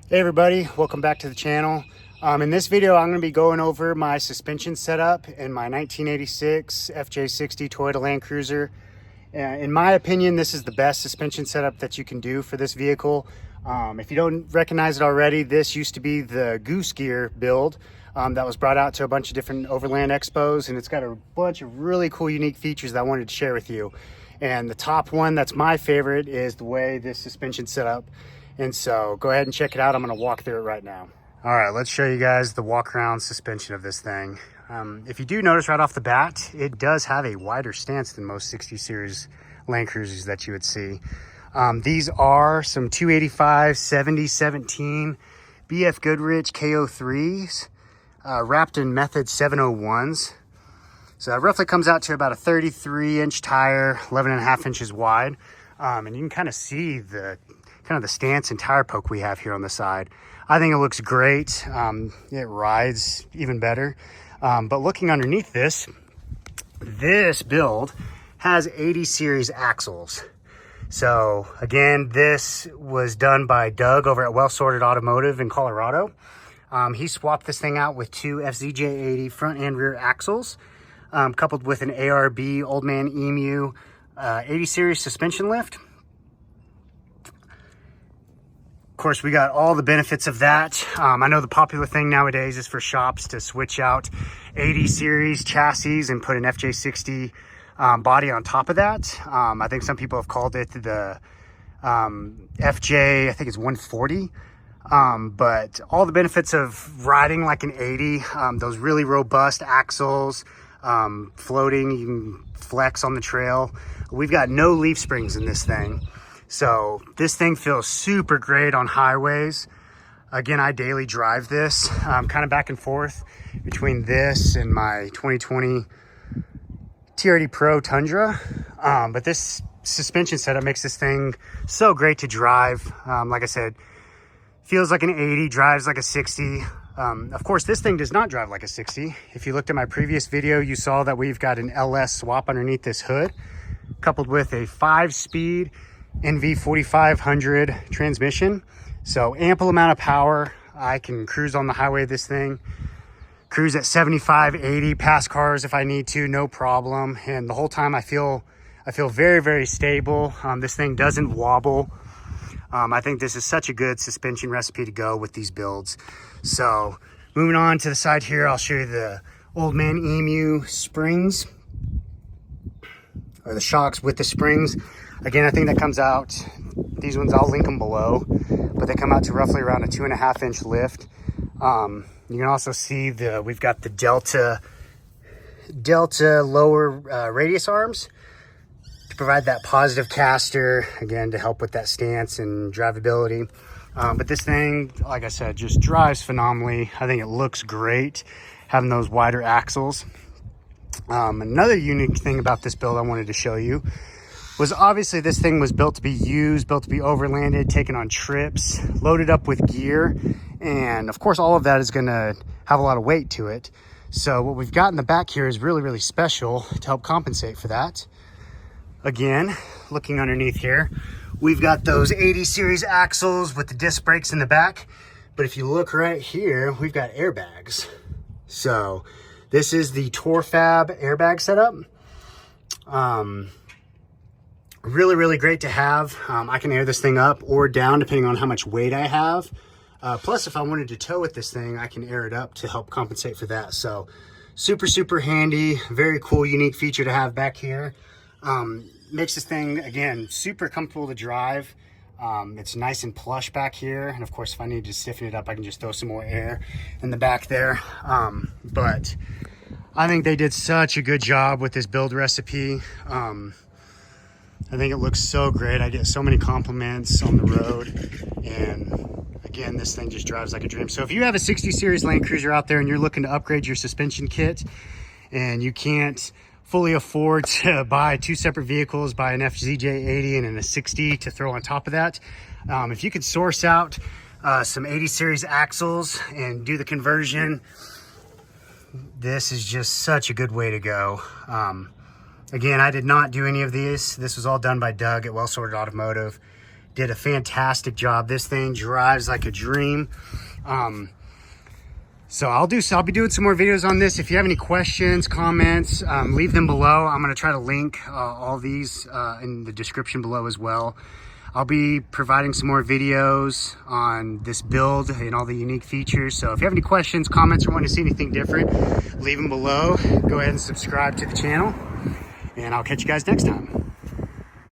Hey everybody, welcome back to the channel. In this video, I'm going to be going over my suspension setup in my 1986 FJ60 Toyota Land Cruiser. In my opinion, this is the best suspension setup that you can do for this vehicle. If you don't recognize it already, this used to be the Goose Gear build that was brought out to a bunch of different overland expos, and it's got a bunch of really cool, unique features that I wanted to share with you. And the top one that's my favorite is the way this suspension set up. And so go ahead and check it out. I'm going to walk through it right now. All right, let's show you guys the walk around suspension of this thing. If you do notice right off the bat, it does have a wider stance than most 60 series Land Cruisers that you would see. These are some 285 7017 BF Goodrich KO3s wrapped in Method 701s. So that roughly comes out to about a 33-inch tire, 11.5 inches wide. And you can kind of see the stance and tire poke we have here on the side. I think it looks great. It rides even better. But looking underneath this build has 80 series axles. So again, this was done by Doug over at Well Sorted Automotive in Colorado. He swapped this thing out with two FJ60 front and rear axles, coupled with an ARB Old Man Emu 80 series suspension lift. Of course, we got all the benefits of that. I know the popular thing nowadays is for shops to switch out 80 series chassis and put an FJ60 body on top of that. I think some people have called it the FJ, I think it's 140. But all the benefits of riding like an 80, those really robust axles, floating, you can flex on the trail. We've got no leaf springs in this thing. So this thing feels super great on highways. Again, I daily drive this, kind of back and forth between this and my 2020 TRD Pro Tundra. But this suspension setup makes this thing so great to drive. Like I said, feels like an 80, drives like a 60. Of course, this thing does not drive like a 60. If you looked at my previous video, you saw that we've got an LS swap underneath this hood, coupled with a 5-speed NV 4500 transmission. So ample amount of power. I can cruise on the highway this thing, cruise at 75, 80, pass cars if I need to, no problem. And the whole time I feel very, very stable. This thing doesn't wobble. I think this is such a good suspension recipe to go with these builds. So moving on to the side here, I'll show you the Old Man Emu springs, or the shocks with the springs. Again, I think that comes out, these ones, I'll link them below, but they come out to roughly around a 2.5 inch lift. You can also see we've got the Delta lower radius arms to provide that positive caster, again, to help with that stance and drivability. But this thing, like I said, just drives phenomenally. I think it looks great having those wider axles. Another unique thing about this build I wanted to show you was obviously this thing was built to be used, built to be overlanded, taken on trips, loaded up with gear. And of course, all of that is gonna have a lot of weight to it. So what we've got in the back here is really, really special to help compensate for that. Again, looking underneath here, we've got those 80 series axles with the disc brakes in the back. But if you look right here, we've got airbags. So this is the Torfab airbag setup. Really, really great to have. I can air this thing up or down depending on how much weight I have. Plus, if I wanted to tow with this thing, I can air it up to help compensate for that. So super, super handy. Very cool, unique feature to have back here. Makes this thing, again, super comfortable to drive. It's nice and plush back here. And of course, if I need to stiffen it up, I can just throw some more air in the back there. But I think they did such a good job with this build recipe. I think it looks so great. I get so many compliments on the road. And again, this thing just drives like a dream. So if you have a 60 series Land Cruiser out there and you're looking to upgrade your suspension kit and you can't fully afford to buy two separate vehicles, buy an FJ80 and a 60 to throw on top of that, if you could source out some 80 series axles and do the conversion, this is just such a good way to go. Again, I did not do any of these. This was all done by Doug at Well Sorted Automotive. did a fantastic job. This thing drives like a dream. So I'll be doing some more videos on this. If you have any questions, comments, leave them below. I'm gonna try to link all these in the description below as well. I'll be providing some more videos on this build and all the unique features. So if you have any questions, comments, or want to see anything different, leave them below. Go ahead and subscribe to the channel, and I'll catch you guys next time.